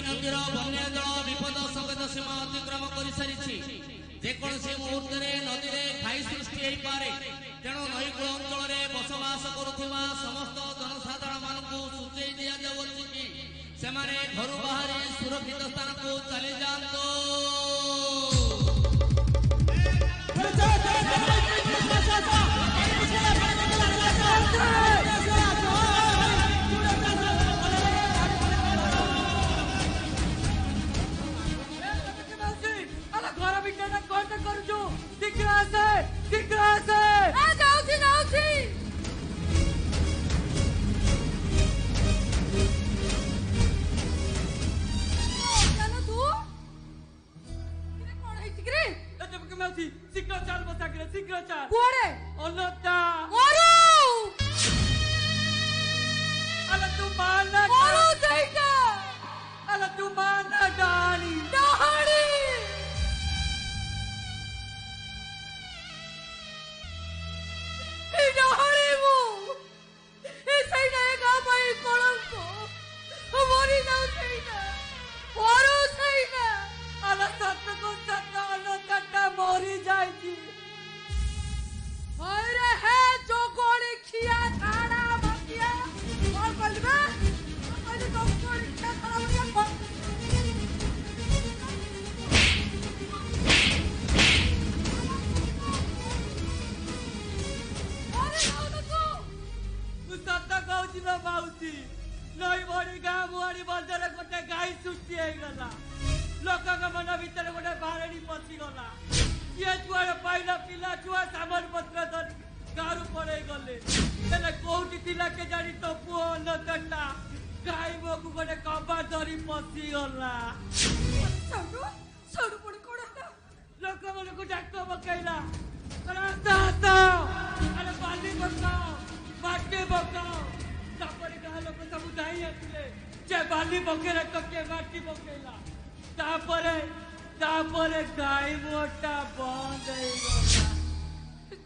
नदीर बन्या जल विपद संकेत सीमा अतिक्रम कर सारी जेकोसी मुहूर्त नदी में घाई सृष्टि हो पारे तेणु नईकूल अंचल बसवास करुवा समस्त जनसाधारण मानक सूचई दि जाऊँगी कि से घर बाहरी सुरक्षित स्थान को चली जातु। नई बड़ी गाँ मुहाड़ी बंदर गोटे गाई सृष्टि होगा लोक मन भर गोटे बारणी पशिगला किए छुआ पाइला पिला छुआ सामान पत्र धरी गाँव पड़े गले कौटी के जानी तो पुओ नटा गाई मो को गोटे कबाड़ धरी पशिगला लोक मन को डाक पकईला अरे बाली पकाओ माटी पकाओ तापर गाँ लोक सब धाई आसले जे बाली पकेला तो के माटी पकेला तापर गाई मोटा बंद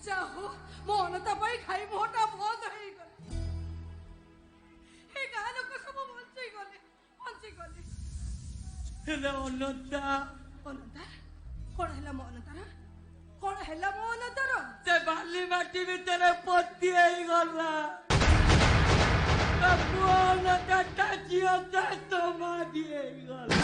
जाओ मो अनता पाई खाई मोटा बंद हो गला हे गाँ लोक सब बंची गले हेले अनता अनता कौन है मो अनतार कौन है मो अनतार से बाली माटी भीतर पत्ती गला पुओ नटा झील तो मादी गला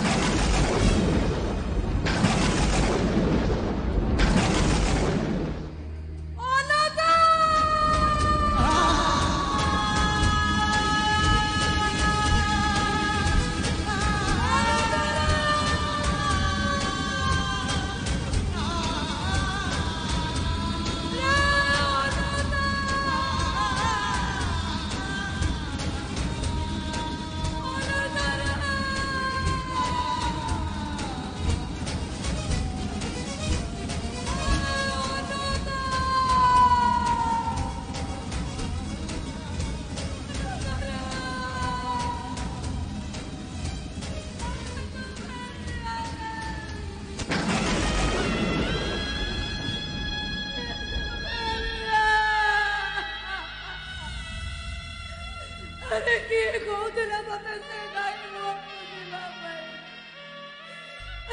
अरे किए कहूला मत से गाई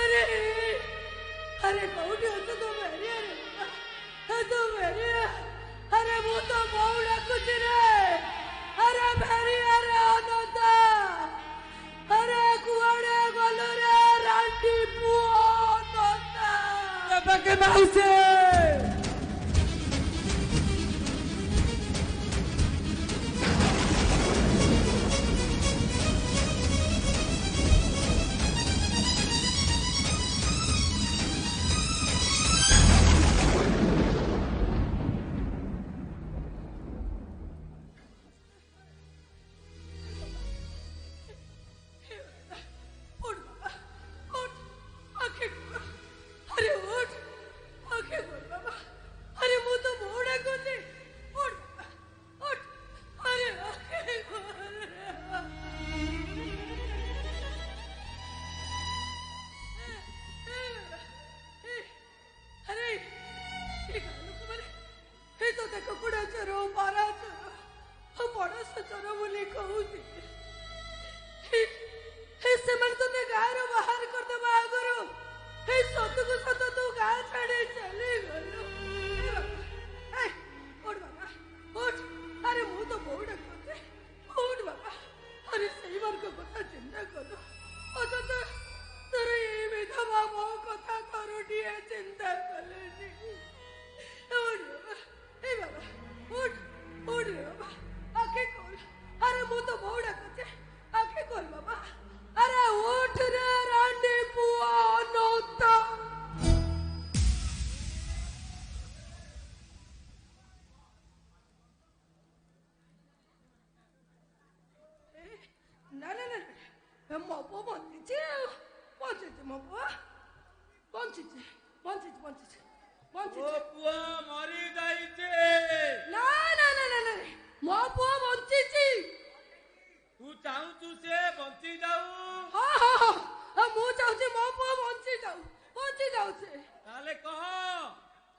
अरे अरे कौटी हो तो मेरी अरे मु तो बहु डाकुची रे अरे मेरी अरे अनता अरे कुआड़े गलो रे रांटी पुओ अनता बाके माउसे अरे उठ आंखें चिंता कलेनी उठ ए बाबा उठ उठ रे बाबा आखे खोल अरे मु तो बहुत डाकुचे आखे खोल बाबा अरे उठ रे रांडी पुआ नोता ना ना ना ମୋ ପୁଅ ବଞ୍ଚିଛି ବଞ୍ଚିଛି ମୋ ପୁଅ ବଞ୍ଚିଛି ବଞ୍ଚିଛି ବଞ୍ଚିଛି ବଞ୍ଚିଛି ପୁଅ ମରି ଯାଇଛି। ନା ନା ନା ନା ନା ମୋ ପୁଅ ବଞ୍ଚିଛି। ତୁ ଚାହୁଁଛୁ ସେ ବଞ୍ଚି ଯାଉ? ହଁ ହଁ ହଁ ମୁଁ ଚାହୁଁଛି ମୋ ପୁଅ ବଞ୍ଚି ଯାଉ ସେ। ତାହେଲେ କହ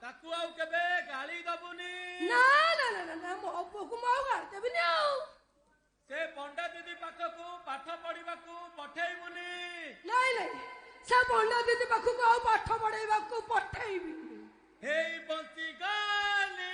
ତାକୁ ଆଉ କେବେ ଗାଳି ଦବୁନି? ନା ନା ନା ନା ନା ମୋ ପୁଅକୁ ମୁଁ ଆଉ ଗାଳି ଦେବିନି ଆଉ। ସେ ପଣ୍ଡା ଦିଦି ପାଖକୁ ପାଠ ପଢିବାକୁ ପଠେଇବୁନି? ନାଇଁ ନାଇଁ ସେ ପଣ୍ଡା ଦିଦି ପାଖକୁ ଆଉ ପାଠ ପଢେଇବାକୁ ପଠେଇବି। ହେଇ ବଞ୍ଚିଗଲି।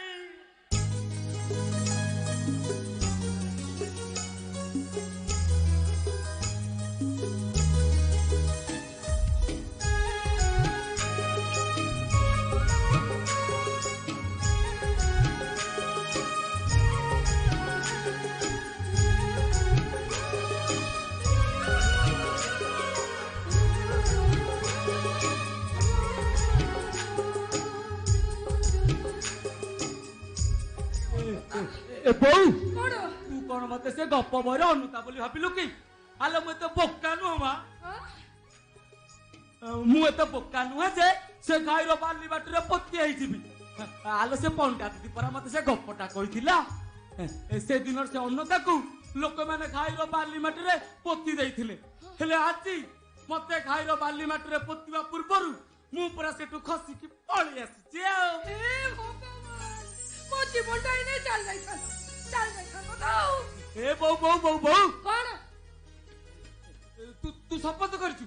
ए बोऊ କଣ तू कौन मते से गप बरे अनुता बोली भाबिलु कि आले मु तो बोका नु मा मु तो बोका नु जे से गाईर बाली बाटरे पत्ती आइ जिबी आले से पंडा दीदी परा मते से गपटा कहिथिला से दिन से अनुता को लोक माने गाईर बाली माटरे पत्ती देइथिले हेले आजी मते गाईर बाली माटरे पत्तीवा पूर्वरु मु परा सेटु खसी की पळी आसी ଏ ଭଗବାନ ମୋ ଜୀବନଟା ଏନେ ଚାଲ ଯାଇଥାନ୍ତା ଆଉ। ए बौ କଣ तू शपथ करछु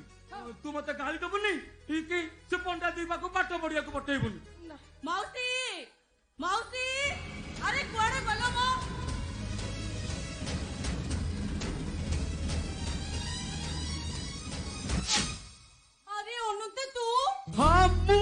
तू मते गाली दबुनी कि से पंडा दी बाको पाठ पढ़िया को पठेइबुनी। माउसी माउसी अरे कुआडे गलो मो अरे अनुते तू हां मु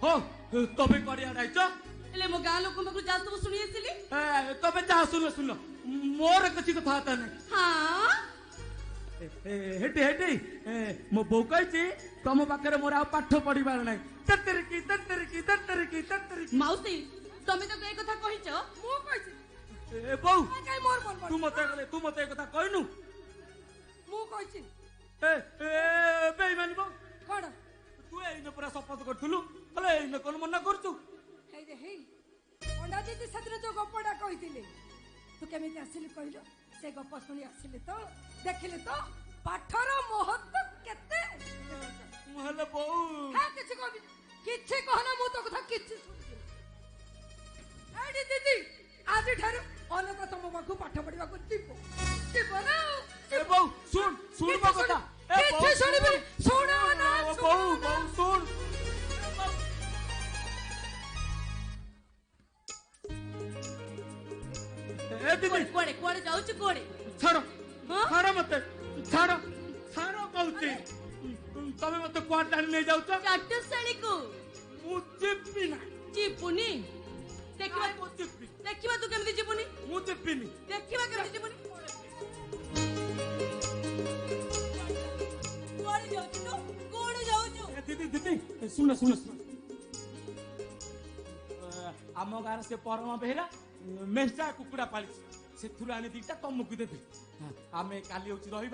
हो तबे करिया राइछ एले मो गाँ लोक मको जा सब सुनी आसिली। तबे जा सुन मोर कछि कथा त नै हां हेटी मो बौ कहछि तम पाखरे मोर आ पाठ पढिबार नै तत्तर की माउसी तमे तो ए कथा कहिछ मो कहिछ ए बौ काई मोर मन तू मते ए कथा कहनु मो कहिछ ए बेईमानी बौ कोन तू एइने पूरा शपथ करथुलु हले एइने कोन मना करछु हे जे हे पंडा दीदी सतरे जो गपडा कहिथिले तू केमिति आसिली कहिलो से गप सुनी आसिले तो देखिले तो पाठर महत्व केते हले बौ हां किछि कहना मु तो कथा किछि सुनि आडी दीदी आज ठार अनक तम बाकू पाठ पढिबा को दिबो ना ए बौ सुन बौ कथा ए बौ किछि सुनिबे सुनो ना बौ सुन ए दीदी कोड़े जाउछ कोड़े छाड़ मते छाड़ कहूची तमे मते क्वार टाणी नै जाउछ चाटसाली को मु चिप्पी ना चिपुनी देखिबा मु चिप्पी देखिबा तू केमिति चिपुनी मु चिप्पीनी देखिबा केमिति चिपुनी कोड़े जाउछ दीदी सुन आम गाँव से परमा बेहरा मेंचा कुकुड़ा पाली से आनी दीटा तमको देवी आम काली रही